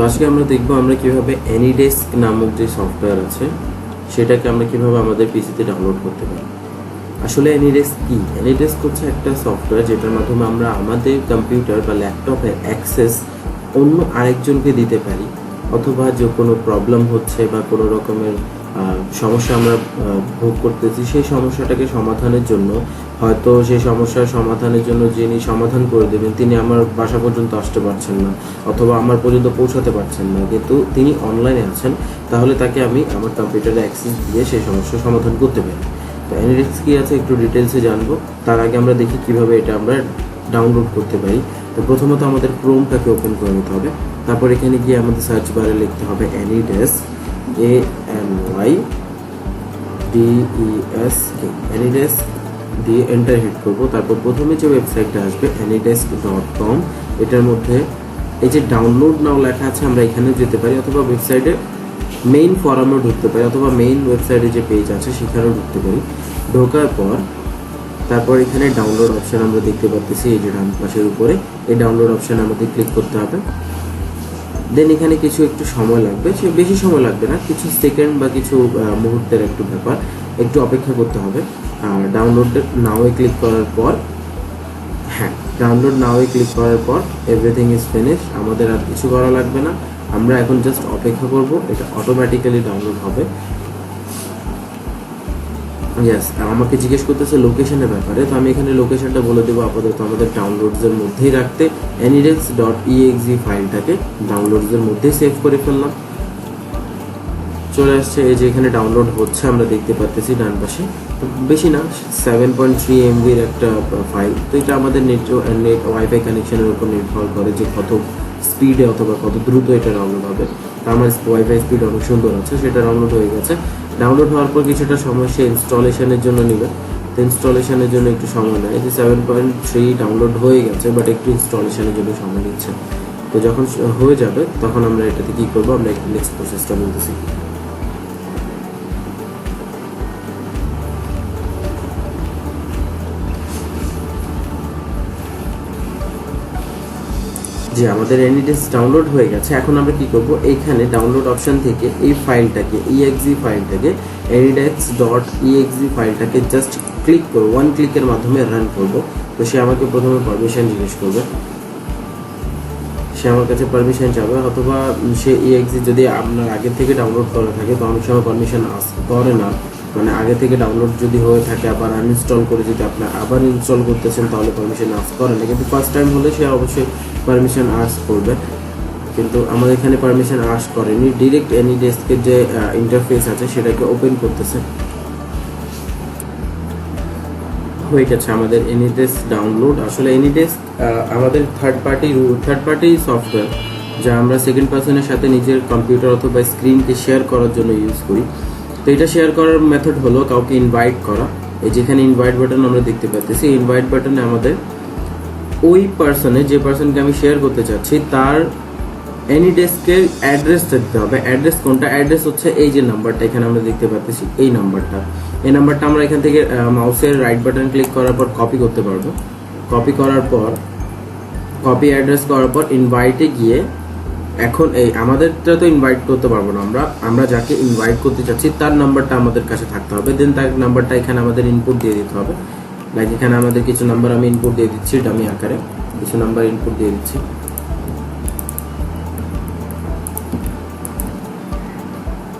আজকে আমরা দেখব আমরা কিভাবে অ্যানিডেস্ক নামক যে সফটওয়্যার আছে সেটাকে আমরা কিভাবে আমাদের পিসিতে ডাউনলোড করতে পারি। আসলে অ্যানিডেস্ক কি? অ্যানিডেস্ক হচ্ছে একটা সফটওয়্যার যেটার মাধ্যমে আমরা আমাদের কম্পিউটার বা ল্যাপটপের অ্যাক্সেস অন্য আরেকজনকে দিতে পারি, অথবা যে কোনো প্রবলেম হচ্ছে বা কোনো রকমের সমস্যা আমরা ভোগ করতেছি, সেই সমস্যাটাকে সমাধানের জন্য, হয়তো সেই সমস্যার সমাধানের জন্য যিনি সমাধান করে দেবেন তিনি আমার বাসা পর্যন্ত আসতে পারছেন না, অথবা আমার পর্যন্ত পৌঁছাতে পারছেন না, কিন্তু তিনি অনলাইনে আছেন, তাহলে তাকে আমি আমার কম্পিউটারে অ্যাক্সেস দিয়ে সেই সমস্যার সমাধান করতে পারি। তো অ্যানিডেস্ক কী আছে একটু ডিটেলসে জানবো। তার আগে আমরা দেখি কিভাবে এটা আমরা ডাউনলোড করতে পারি। তো প্রথমত আমাদের ক্রোমটাকে ওপেন করে নিতে হবে, তারপর এখানে গিয়ে আমাদের সার্চ বারে লিখতে হবে অ্যানিডেস্ক, ANYDESK, অ্যানিডেস্ক দিয়ে এন্টার হিট করবো। তারপর প্রথমে যে ওয়েবসাইটটা আসবে anydesk.com, এটার মধ্যে এই যে ডাউনলোড নাও লেখা আছে আমরা এখানে যেতে পারি, অথবা ওয়েবসাইটে মেইন ফোরামেও ঢুকতে পারি, অথবা মেইন ওয়েবসাইটে যে পেজ আছে সেখানেও ঢুকতে পারি। ঢোকার পর তারপর এখানে ডাউনলোড অপশান আমরা দেখতে পাচ্ছি, এই যে ডান পাশের উপরে এই ডাউনলোড অপশান আমাদের ক্লিক করতে হবে। দেন এখানে কিছু একটু সময় লাগবে, সে বেশি সময় লাগবে না, কিছু সেকেন্ড বা কিছু মুহূর্তের একটু ব্যাপার, একটু অপেক্ষা করতে হবে। আর ডাউনলোড নাওয়ে ক্লিক করার পর, ডাউনলোড নাওয়ে ক্লিক করার পর এভরিথিং ইজ ফিনিশ, আমাদের আর কিছু করা লাগবে না। আমরা এখন জাস্ট অপেক্ষা করব, এটা অটোমেটিক্যালি ডাউনলোড হবে। ইয়েস, আমাকে জিজ্ঞেস করতেছে লোকেশনের ব্যাপারে, তো আমি এখানে লোকেশনটা বলে দেবো আপাতত আমাদের ডাউনলোডসের মধ্যেই রাখতে। anydesk.exe ফাইলটাকে ডাউনলোডসের মধ্যেই সেভ করে ফেললাম। চলে আসছে, এই যে এখানে ডাউনলোড হচ্ছে আমরা দেখতে পাচ্ছি ডান পাশে, বেশি না 7.3 MB-র একটা ফাইল। তো এটা আমাদের নেট ওয়াইফাই কানেকশনের উপর নির্ভর করে যে কত স্পিডে অথবা কত দ্রুত এটা ডাউনলোড হবে। তো আমার ওয়াইফাই স্পিড অনেক সুন্দর আছে, সেটা ডাউনলোড হয়ে গেছে। ডাউনলোড হওয়ার পর কিছুটা সময় সে ইনস্টলেশনের জন্য নেবে, তো ইনস্টলেশনের জন্য একটু সময় নেয়। যে 7.3 ডাউনলোড হয়ে গেছে, বাট একটু ইনস্টলেশনের জন্য সময় নিচ্ছে। তো যখন হয়ে যাবে তখন আমরা এটাতে কী করবো, আমরা নেক্সট প্রসেসটা বলতেছি। যে আমাদের অ্যানিডেস্ক ডাউনলোড হয়ে গেছে, এখন আমরা কি করব, এইখানে ডাউনলোড অপশন থেকে এই ফাইলটাকে exe ফাইলটাকে anydesk.exe ফাইলটাকে জাস্ট ক্লিক করব, ওয়ান ক্লিকের মাধ্যমে রান করব। তো সে আমাকে প্রথমে পারমিশন জিজ্ঞেস করবে, সে আমার কাছে পারমিশন চাবে, অথবা সে exe যদি আপনার আগে থেকে ডাউনলোড করা থাকে তো অনেক সময় পারমিশন করে না, মানে আগে থেকে ডাউনলোড যদি হয়ে থাকে আবার আনইনস্টল করে যদি আপনার আবার ইনস্টল করতেছেন তাহলে পারমিশন আস্ক করে না, কিন্তু ফার্স্ট টাইম হলে সে অবশ্যই পারমিশন আস্ক করবে। কিন্তু আমাদের এখানে পারমিশন আস্ক করেনি, ডিরেক্ট অ্যানিডেস্কের যে ইন্টারফেস আছে সেটাকে ওপেন করতেছে। হয়ে গেছে আমাদের অ্যানিডেস্ক ডাউনলোড। আসলে অ্যানিডেস্ক আমাদের থার্ড পার্টি সফটওয়্যার, যা আমরা সেকেন্ড পার্সনের সাথে নিজের কম্পিউটার অথবা স্ক্রিনকে শেয়ার করার জন্য ইউজ করি। তো এটা শেয়ার করার মেথড হলো কাউকে ইনভাইট করা। এই যেখানে ইনভাইট বাটন আমরা দেখতে পাচ্ছি, ইনভাইট বাটনে আমাদের ওই পার্সনে, যে পার্সনকে আমি শেয়ার করতে চাচ্ছি, তার অ্যানিডেস্কের অ্যাড্রেসটা দিতে হবে। অ্যাড্রেস কোনটা? অ্যাড্রেস হচ্ছে এই যে নাম্বারটা এখানে আমরা দেখতে পাচ্ছি, এই নাম্বারটা আমরা এখান থেকে মাউসের রাইট বাটন ক্লিক করার পর কপি করতে পারবো। কপি করার পর কপি অ্যাড্রেস করার পর ইনভাইটে গিয়ে, এখন এই আমাদেরটা তো ইনভাইট করতে পারবো না, আমরা যাকে ইনভাইট করতে চাচ্ছি তার নাম্বারটা আমাদের কাছে থাকতে হবে। দেন তার নাম্বারটা এখানে আমাদের ইনপুট দিয়ে দিতে হবে। লাইক এখানে আমাদের কিছু নাম্বার আমি ইনপুট দিয়ে দিচ্ছি, ডামি আকারে কিছু নাম্বার ইনপুট দিয়ে দিচ্ছি।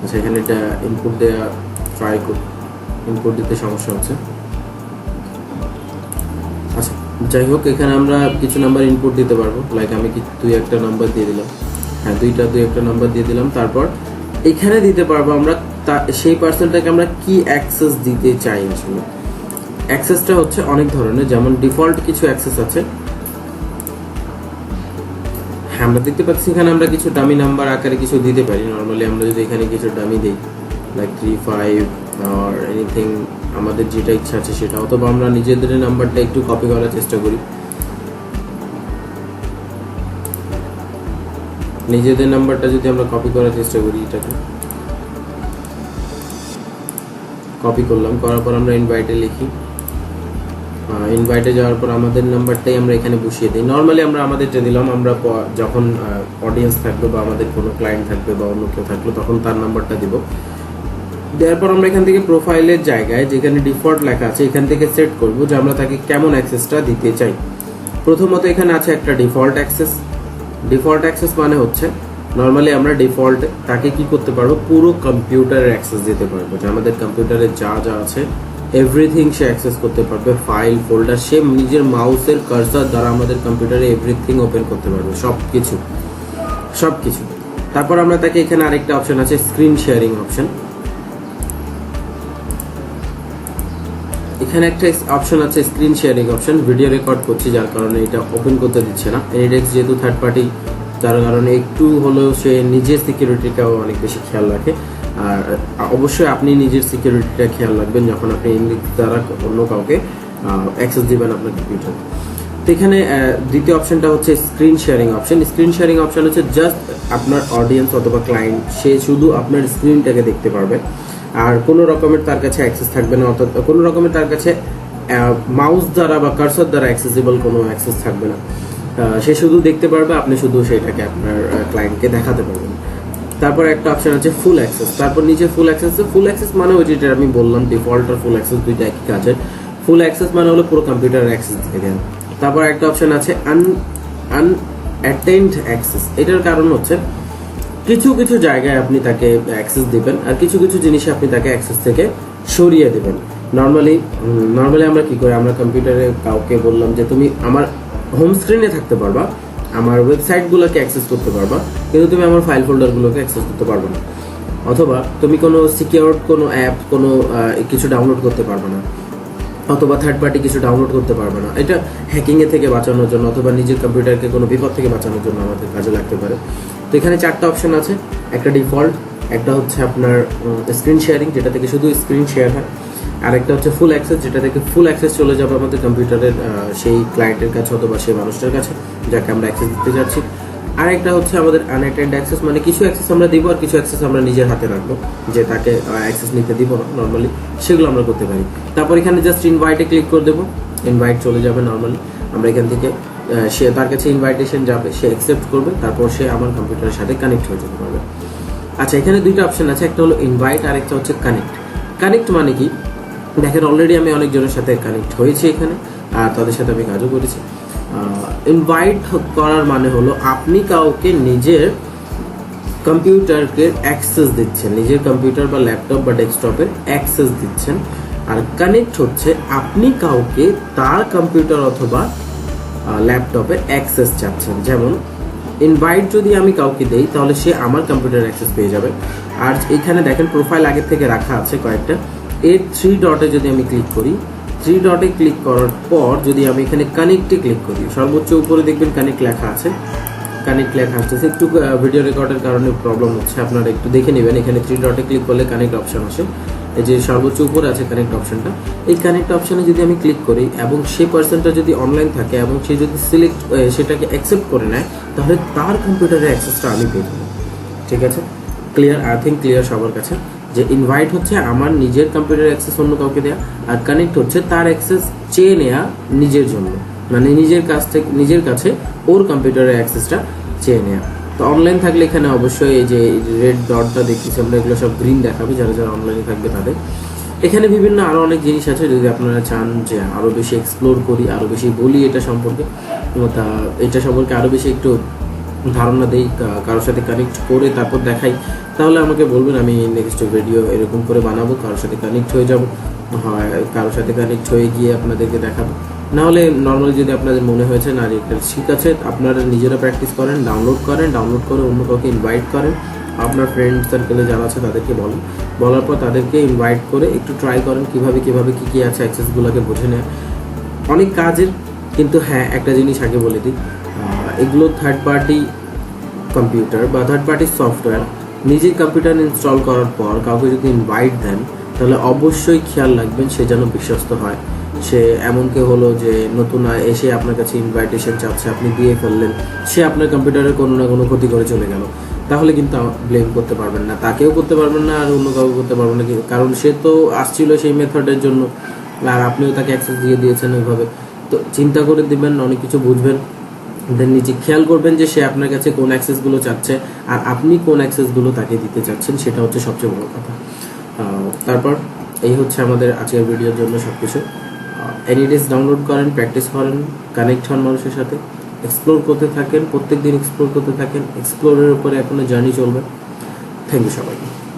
আচ্ছা, এখানে এটা ইনপুট দেওয়া ট্রাই করি, ইনপুট দিতে সমস্যা হচ্ছে। আচ্ছা, যাই হোক, এখানে আমরা কিছু নাম্বার ইনপুট দিতে পারবো। লাইক আমি দুই একটা নাম্বার দিয়ে দিলাম, দুই একটা নাম্বার দিয়ে দিলাম। তারপর এখানে দিতে পারবো আমরা সেই পার্সনটাকে আমরা কি অ্যাক্সেস দিতে চাই। আসলে অ্যাক্সেসটা হচ্ছে অনেক ধরনের, যেমন ডিফল্ট কিছু অ্যাক্সেস আছে। আমরা দেখতে পাচ্ছি এখানে আমরা কিছু ডামি নাম্বার আকারে কিছু দিতে পারি। নর্মালি আমরা যদি এখানে কিছু ডামি দিই, লাইক 3, 5 আর এনিথিং, আমাদের যেটা ইচ্ছা আছে সেটা, অথবা আমরা নিজেদের নাম্বারটা একটু কপি করার চেষ্টা করি। নিজেদের নাম্বারটা যদি আমরা কপি করার চেষ্টা করি, এটাকে কপি করলাম, করার পর আমরা ইনভাইটে লিখি ইনভাইটে যাওয়ার পর আমাদের নাম্বারটাই আমরা এখানে বসিয়ে দিই। নর্মালি আমরা আমাদেরটা দিলাম, আমরা যখন অডিয়েন্স থাকবে বা আমাদের কোনো ক্লায়েন্ট থাকবে বা অন্য কেউ থাকলো তখন তার নাম্বারটা দিব। দেওয়ার পর আমরা এখান থেকে প্রোফাইলের জায়গায় যেখানে ডিফল্ট লেখা আছে এখান থেকে সেট করব যে আমরা তাকে কেমন অ্যাক্সেসটা দিতে চাই। প্রথমত এখানে আছে একটা ডিফল্ট অ্যাক্সেস। ডিফল্ট অ্যাক্সেস মানে হচ্ছে নর্মালি আমরা ডিফল্ট তাকে কি করতে পারবো, পুরো কম্পিউটারের অ্যাক্সেস দিতে পারবো, যে আমাদের কম্পিউটারে যা যা আছে এভরিথিং সে অ্যাক্সেস করতে পারবে। ফাইল ফোল্ডার সে নিজের মাউসের কার্সার দ্বারা আমাদের কম্পিউটারে এভরিথিং ওপেন করতে পারবে, সব কিছু। তারপর আমরা তাকে এখানে আরেকটা অপশন আছে স্ক্রিন শেয়ারিং অপশন। এখানে একটা অপশন আছে screen sharing option. Video record করছি যার কারণে এটা ওপেন করতে দিচ্ছে না। এনিডেক্স যেহেতু থার্ড পার্টি যার কারণে একটু হলেও সে নিজের সিকিউরিটিটাও অনেক বেশি খেয়াল রাখে। আর অবশ্যই আপনি নিজের সিকিউরিটিটা খেয়াল রাখবেন যখন আপনি এনিডেক্স দ্বারা অন্য কাউকে অ্যাক্সেস দিবেন আপনার কম্পিউটারে। তো এখানে দ্বিতীয় অপশনটা হচ্ছে screen sharing option. Screen sharing option হচ্ছে জাস্ট আপনার অডিয়েন্স অথবা ক্লায়েন্ট সে শুধু আপনার স্ক্রিনটাকে দেখতে পারবে, আর কোনো রকমের তার কাছে অ্যাক্সেস থাকবে না, অর্থাৎ কোনো রকমের তার কাছে মাউস দ্বারা বা কার্সর দ্বারা অ্যাক্সেসিবল কোনো অ্যাক্সেস থাকবে না। সে শুধু দেখতে পারবে, আপনি শুধু সেটাকে আপনার ক্লায়েন্টকে দেখাতে পারবেন। তারপর একটা অপশন আছে ফুল অ্যাক্সেস। তারপর নিচে ফুল অ্যাক্সেস মানে ওই যেটা আমি বললাম ডিফল্ট আর ফুল অ্যাক্সেস দুইটা একই কাজের। ফুল অ্যাক্সেস মানে হলো পুরো কম্পিউটারের অ্যাক্সেস দিতে দেন। তারপর একটা অপশন আছে আনঅ্যাটেন্ড অ্যাক্সেস। এটার কারণ হচ্ছে কিছু কিছু জায়গায় আপনি তাকে অ্যাক্সেস দিবেন আর কিছু কিছু জিনিসে আপনি তাকে অ্যাক্সেস থেকে সরিয়ে দেবেন। নর্মালি আমরা কি করি, আমরা কম্পিউটারে কাউকে বললাম যে তুমি আমার হোম স্ক্রিনে থাকতে পারবা, আমার ওয়েবসাইটগুলোকে অ্যাক্সেস করতে পারবা, কিন্তু তুমি আমার ফাইল ফোল্ডারগুলোকে অ্যাক্সেস করতে পারবে না, অথবা তুমি কোনো সিকিউরড কোনো অ্যাপ কোনো কিছু ডাউনলোড করতে পারবে না, অথবা থার্ড পার্টি কিছু ডাউনলোড করতে পারবে না। এটা হ্যাকিংয়ে থেকে বাঁচানোর জন্য অথবা নিজের কম্পিউটারকে কোনো বিপদ থেকে বাঁচানোর জন্য আমাদের কাজে লাগতে পারে। তো এখানে চারটা অপশন আছে, একটা ডিফল্ট, একটা হচ্ছে আপনার স্ক্রিন শেয়ারিং যেটা থেকে শুধু স্ক্রিন শেয়ার হয়, আর একটা হচ্ছে ফুল অ্যাক্সেস যেটা থেকে ফুল অ্যাক্সেস চলে যাবে আমাদের কম্পিউটারের সেই ক্লায়েন্টের কাছে অথবা সেই মানুষটার কাছে যাকে আমরা অ্যাক্সেস দিতে যাচ্ছি। আর একটা হচ্ছে আমাদের আনঅ্যাটেন্ড অ্যাক্সেস, মানে কিছু অ্যাক্সেস আমরা দিব আর কিছু অ্যাক্সেস আমরা নিজের হাতে রাখবো, যে তাকে অ্যাক্সেস নিতে দিব না নর্মালি, সেগুলো আমরা করতে পারি। তারপর এখানে জাস্ট ইনভাইটে ক্লিক করে দেবো, ইনভাইট চলে যাবে নর্মালি। আমরা এখান থেকে সে তার কাছে ইনভাইটেশন যাবে, সে অ্যাকসেপ্ট করবে, তারপর সে আমার কম্পিউটারের সাথে কানেক্ট হয়ে যেতে পারবে। আচ্ছা, এখানে দুইটা অপশন আছে, একটা হলো ইনভাইট আর একটা হচ্ছে কানেক্ট। কানেক্ট মানে কি, দেখেন অলরেডি আমি অনেকজনের সাথে কানেক্ট হয়েছি এখানে আর তাদের সাথে আমি কাজও করেছি। ইনভাইট করার মানে হলো আপনি কাউকে নিজের কম্পিউটারকে অ্যাক্সেস দিচ্ছেন, নিজের কম্পিউটার বা ল্যাপটপ বা ডেস্কটপের অ্যাক্সেস দিচ্ছেন। আর কানেক্ট হচ্ছে আপনি কাউকে তার কম্পিউটার অথবা ল্যাপটপের অ্যাক্সেস চাচ্ছেন। যেমন ইনভাইট যদি আমি কাউকে দেই তাহলে সে আমার কম্পিউটার অ্যাক্সেস পেয়ে যাবে। আর এখানে দেখেন প্রোফাইল আগের থেকে রাখা আছে কয়েকটা, এই 3 ডটে যদি আমি ক্লিক করি, 3 ডটে ক্লিক করার পর যদি আমি এখানে কানেক্টে ক্লিক করি, সর্বোচ্চ উপরে দেখবেন কানেক্ট লেখা আছে, কানেক্ট লেখা আসতেছে। একটু ভিডিও রেকর্ডের কারণে প্রবলেম হচ্ছে, আপনারা একটু দেখে নেবেন। এখানে 3 ডটে ক্লিক করলে কানেক্ট অপশন আসে, এই যে সর্বোচ্চ উপরে আছে কানেক্ট অপশনটা। এই কানেক্ট অপশনে যদি আমি ক্লিক করি এবং সেই পার্সনটা যদি অনলাইন থাকে এবং সে যদি সেটাকে অ্যাকসেপ্ট করে নেয়, তাহলে তার কম্পিউটারের অ্যাক্সেসটা আমি পেয়ে যাবো। ঠিক আছে, ক্লিয়ার? আই থিঙ্ক ক্লিয়ার সবার কাছে যে ইনভাইট হচ্ছে আমার নিজের কম্পিউটার অ্যাক্সেস অন্য কাউকে দেওয়া, আর কানেক্ট হচ্ছে তার অ্যাক্সেস চেয়ে নেওয়া নিজের জন্য, মানে নিজের কাছে ওর কম্পিউটারের অ্যাক্সেসটা চেয়ে নেওয়া। তো অনলাইন থাকলে এখানে অবশ্যই এই যে রেড ডটটা দেখতেছি আমরা, এগুলো সব গ্রিন দেখাবে যারা যারা অনলাইনে থাকবে তাদের। এখানে বিভিন্ন আরও অনেক জিনিস আছে, যদি আপনারা চান যে আরও বেশি এক্সপ্লোর করি, আরও বেশি বলি এটা সম্পর্কে, তা এটা সম্পর্কে আরও বেশি একটু ধারণা দেই, কারোর সাথে কানেক্ট করে তারপর দেখাই, তাহলে আমাকে বলবেন, আমি নেক্সট ভিডিও এরকম করে বানাবো, কারোর সাথে কানেক্ট হয়ে যাব, হয় কারোর সাথে কানেক্ট হয়ে গিয়ে আপনাদেরকে দেখাবো। নাহলে নর্মালি যদি আপনাদের মনে হয়েছে না এটা ঠিক আছে, আপনারা নিজেরা প্র্যাকটিস করেন, ডাউনলোড করে অন্য কাউকে ইনভাইট করেন, আপনার ফ্রেন্ড সার্কেলে যারা আছে তাদেরকে বলার পর তাদেরকে ইনভাইট করে একটু ট্রাই করেন কীভাবে কী আছে অ্যাক্সেসগুলোকে বুঝে নেয়। অনেক কাজের, কিন্তু হ্যাঁ একটা জিনিস আগে বলে দিই, এগুলো থার্ড পার্টি কম্পিউটার বা থার্ড পার্টি সফটওয়্যার নিজের কম্পিউটার ইনস্টল করার পর কাউকে যদি ইনভাইট দেন তাহলে অবশ্যই খেয়াল রাখবেন সে যেন বিশ্বস্ত হয়। সে এমন কেউ হলো যে নতুন এসে আপনার কাছে ইনভাইটেশন চাচ্ছে, আপনি দিয়ে ফেললেন, সে আপনার কম্পিউটারের কোনো না কোনো ক্ষতি করে চলে গেল, তাহলে কিন্তু ব্লেম করতে পারবেন না, তাকেও করতে পারবেন না আর অন্য কাউকে করতে পারবেন না, কারণ সে তো আসছিল সেই মেথডের জন্য, আর আপনিও তাকে অ্যাক্সেস দিয়ে দিয়েছেন ওইভাবে। তো চিন্তা করে দিবেন, অনেক কিছু বুঝবেন, দেন নিজে খেয়াল করবেন যে সে আপনার কাছে কোন অ্যাক্সেসগুলো চাচ্ছে আর আপনি কোন অ্যাক্সেসগুলো তাকে দিতে চাচ্ছেন, সেটা হচ্ছে সবচেয়ে বড় কথা। তারপর এই হচ্ছে আমাদের আজকের ভিডিওর জন্য সব কিছু। এনিডেস ডাউনলোড করেন, প্র্যাকটিস করেন, কানেক্ট হন মানুষের সাথে, এক্সপ্লোর করতে থাকেন, প্রত্যেক দিন এক্সপ্লোর করতে থাকেন। এক্সপ্লোরের উপরে এখনো জার্নি চলবে। থ্যাংক ইউ সবাইকে।